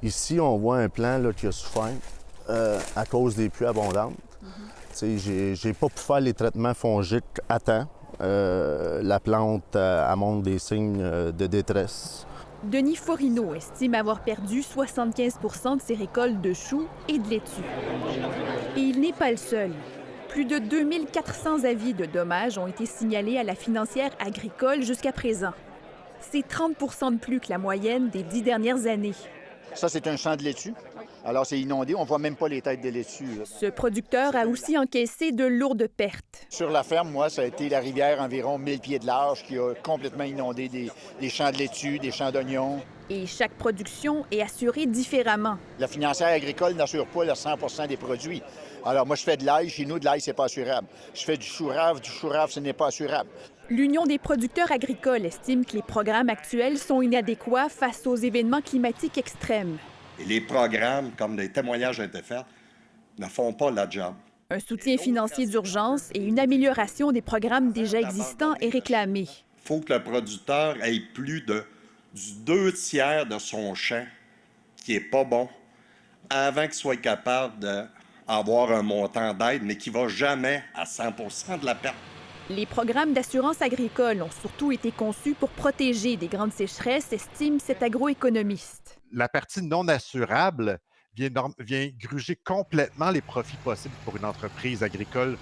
Ici, on voit un plant là, qui a souffert à cause des pluies abondantes. J'ai pas pu faire les traitements fongiques à temps. La plante elle montre des signes de détresse. Denis Forino estime avoir perdu 75 de ses récoltes de choux et de laitue. Et il n'est pas le seul. Plus de 2400 avis de dommages ont été signalés à la financière agricole jusqu'à présent. C'est 30 de plus que la moyenne des 10 dernières années. Ça, c'est un champ de laitue. Alors, c'est inondé. On ne voit même pas les têtes des laitues. Ce producteur a aussi encaissé de lourdes pertes. Sur la ferme, moi, ça a été la rivière environ 1000 pieds de large qui a complètement inondé des champs de laitue, des champs d'oignons. Et chaque production est assurée différemment. La financière agricole n'assure pas le 100 des produits. Alors, moi, je fais de l'ail. Chez nous, de l'ail, c'est pas assurable. Je fais du chou-rave, ce n'est pas assurable. L'Union des producteurs agricoles estime que les programmes actuels sont inadéquats face aux événements climatiques extrêmes. Et les programmes, comme des témoignages ont été faits, ne font pas la job. Un soutien financier d'urgence et une amélioration des programmes déjà existants est réclamé. Il faut que le producteur ait plus du 2/3 de son champ qui n'est pas bon avant qu'il soit capable d'avoir un montant d'aide, mais qui ne va jamais à 100 de la perte. Les programmes d'assurance agricole ont surtout été conçus pour protéger des grandes sécheresses, estime cet agroéconomiste. La partie non assurable vient gruger complètement les profits possibles pour une entreprise agricole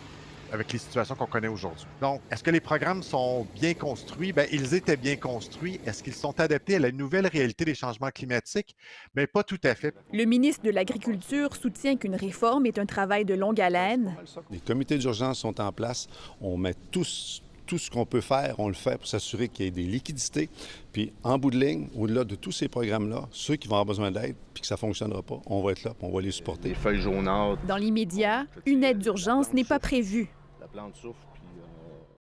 avec les situations qu'on connaît aujourd'hui. Donc, est-ce que les programmes sont bien construits? Bien, ils étaient bien construits. Est-ce qu'ils sont adaptés à la nouvelle réalité des changements climatiques? Bien, pas tout à fait. Le ministre de l'Agriculture soutient qu'une réforme est un travail de longue haleine. Les comités d'urgence sont en place. On met tout ce qu'on peut faire, on le fait pour s'assurer qu'il y ait des liquidités. Puis, en bout de ligne, au-delà de tous ces programmes-là, ceux qui vont avoir besoin d'aide puis que ça ne fonctionnera pas, on va être là, puis on va les supporter. Les feuilles jaunâtres. Dans l'immédiat, une aide d'urgence n'est pas prévue. La plante souffre.